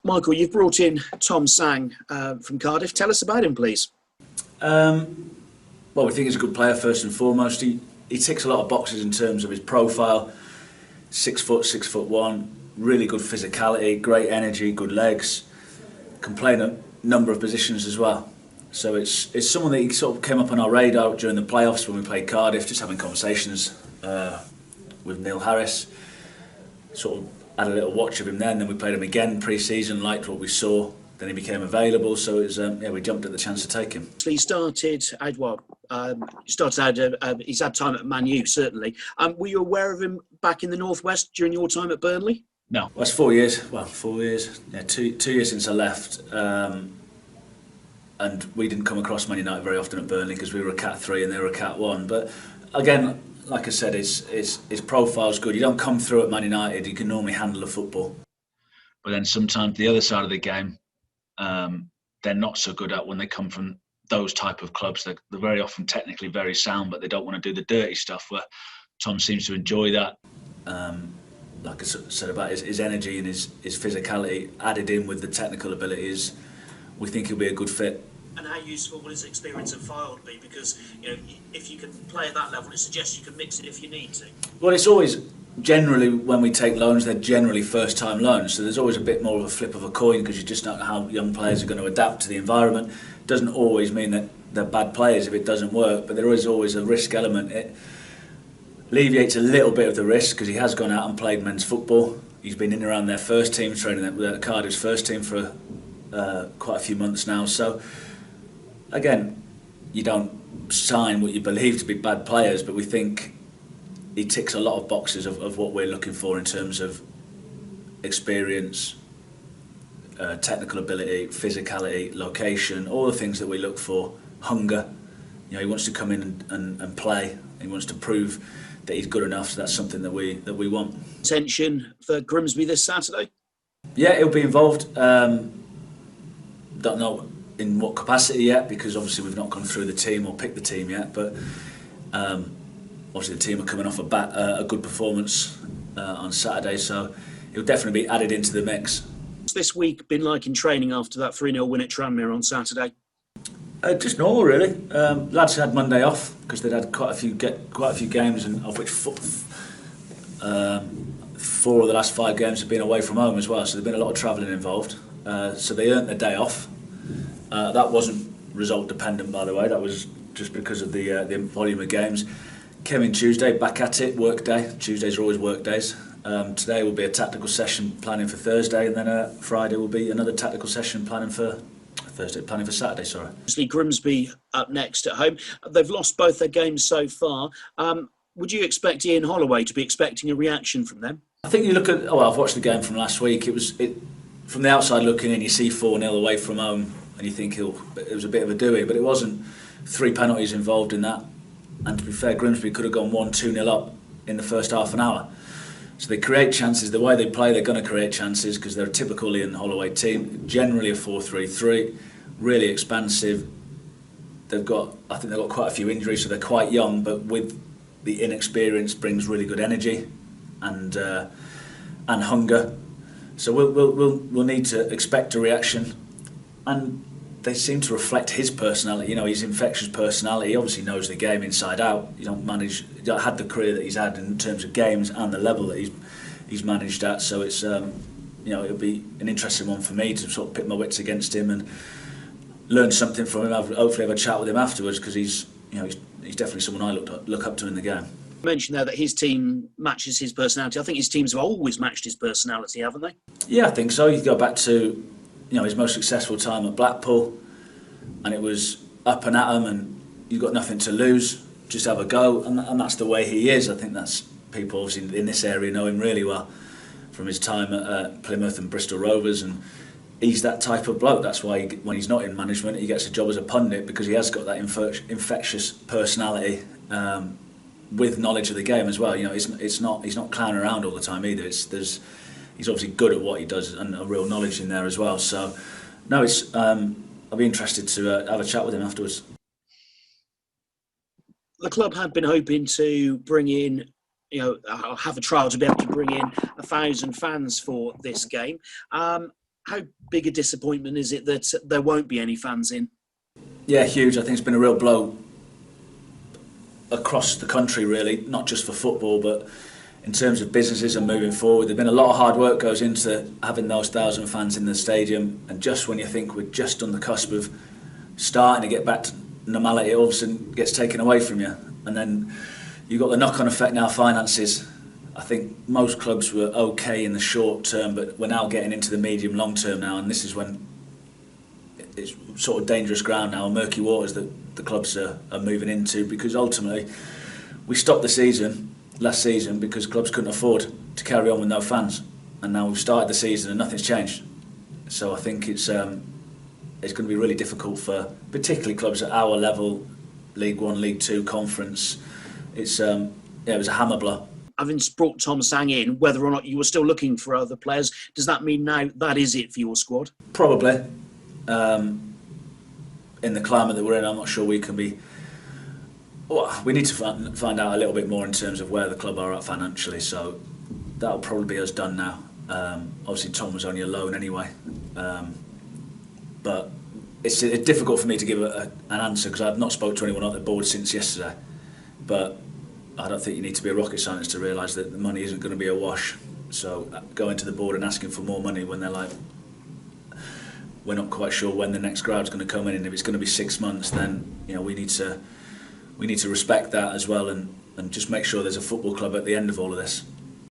Michael, you've brought in Tom Sang from Cardiff. Tell us about him, please. Well, we think he's a good player first and foremost. He ticks a lot of boxes in terms of his profile. 6 foot, 6'1", really good physicality, great energy, good legs. Can play in a number of positions as well. So it's someone that he sort of came up on our radar during the playoffs when we played Cardiff, just having conversations with Neil Harris. Sort of had a little watch of him then we played him again pre-season, liked what we saw. Then he became available, so it was, we jumped at the chance to take him. So he started he's had time at Man U, certainly. Were you aware of him back in the Northwest during your time at Burnley? No, well, that's 4 years. Well, 4 years. Yeah, 2 years since I left. And we didn't come across Man United very often at Burnley because we were a Cat 3 and they were a Cat 1. But again, like I said, his profile's good. You don't come through at Man United, you can normally handle a football. But then sometimes the other side of the game, they're not so good at when they come from those type of clubs. They're very often technically very sound, but they don't want to do the dirty stuff, where Tom seems to enjoy that. Like I said about his energy and his physicality added in with the technical abilities, we think he'll be a good fit. And how useful will his experience at Fylde be? Because if you can play at that level, it suggests you can mix it if you need to. Well, it's always generally when we take loans, they're generally first-time loans, so there's always a bit more of a flip of a coin because you just don't know how young players are going to adapt to the environment. Doesn't always mean that they're bad players if it doesn't work, but there is always a risk element. It alleviates a little bit of the risk because he has gone out and played men's football. He's been in and around their first team, training with Cardiff's first team for quite a few months now. So again, you don't sign what you believe to be bad players, but we think he ticks a lot of boxes of what we're looking for in terms of experience, technical ability, physicality, location, all the things that we look for. Hunger, he wants to come in and play. He wants to prove that he's good enough. So that's something that we want. Intention for Grimsby this Saturday? Yeah, he'll be involved. Don't know in what capacity yet, because obviously we've not gone through the team or picked the team yet. But obviously the team are coming off a good performance on Saturday, so he'll definitely be added into the mix. What's this week been like in training after that 3-0 win at Tranmere on Saturday? Just normal, really. Lads had Monday off because they'd had quite a few games, and of which 4 of the last 5 games have been away from home as well. So there's been a lot of travelling involved. So they earned their day off. That wasn't result dependent, by the way. That was just because of the volume of games. Came in Tuesday, back at it, work day. Tuesdays are always work days. Today will be a tactical session planning for Thursday, and then Friday will be another tactical session planning for Saturday. Sorry. Obviously, Grimsby up next at home. They've lost both their games so far. Would you expect Ian Holloway to be expecting a reaction from them? I think you look at. I've watched the game from last week. From the outside looking in, you see 4-0 away from home, and you think it was a bit of a doing, but it wasn't. 3 penalties involved in that. And to be fair, Grimsby could have gone 1-2-0 up in the first half an hour. So they create chances. The way they play, they're going to create chances because they're a typical Ian Holloway team. Generally a 4-3-3, really expansive. I think they've got quite a few injuries, so they're quite young. But with the inexperience brings really good energy and hunger. So we'll need to expect a reaction. And they seem to reflect his personality. His infectious personality. He obviously knows the game inside out. You don't had the career that he's had in terms of games and the level that he's managed at. So it's it'll be an interesting one for me to sort of pit my wits against him and learn something from him. Hopefully have a chat with him afterwards, because he's definitely someone I look up to in the game. You mentioned there that his team matches his personality. I think his teams have always matched his personality, haven't they? Yeah, I think so. You go back to his most successful time at Blackpool, and it was up and at him, and you've got nothing to lose, just have a go, and that's the way he is. I think that's people obviously in this area know him really well from his time at Plymouth and Bristol Rovers, and he's that type of bloke. That's why when he's not in management, he gets a job as a pundit, because he has got that infectious personality with knowledge of the game as well. He's not clowning around all the time either. He's obviously good at what he does and a real knowledge in there as well. So, no, I'll be interested to have a chat with him afterwards. The club had been hoping to bring in, have a trial to be able to bring in 1,000 fans for this game. How big a disappointment is it that there won't be any fans in? Yeah, huge. I think it's been a real blow across the country, really, not just for football, but in terms of businesses and moving forward. There's been a lot of hard work goes into having those 1,000 fans in the stadium, and just when you think we're just on the cusp of starting to get back to normality, it all of a sudden gets taken away from you. And then you've got the knock-on effect now, finances. I think most clubs were okay in the short term, but we're now getting into the medium long term now, and this is when it's sort of dangerous ground now, murky waters that the clubs are moving into, because ultimately we stopped the season last season because clubs couldn't afford to carry on with no fans, and now we've started the season and nothing's changed. So I think it's going to be really difficult for particularly clubs at our level, League One, League Two, Conference. It was a hammer blow. Having brought Tom Sang in, whether or not you were still looking for other players, does that mean now that is it for your squad? Probably. In the climate that we're in, I'm not sure we can be. Well, we need to find out a little bit more in terms of where the club are at financially. So that'll probably be us done now. Obviously, Tom was only a loan anyway, but it's difficult for me to give an answer because I've not spoke to anyone at the board since yesterday. But I don't think you need to be a rocket scientist to realise that the money isn't going to be a wash. So going to the board and asking for more money when they're like, we're not quite sure when the next crowd's going to come in, and if it's going to be 6 months, then we need to respect that as well, and just make sure there's a football club at the end of all of this.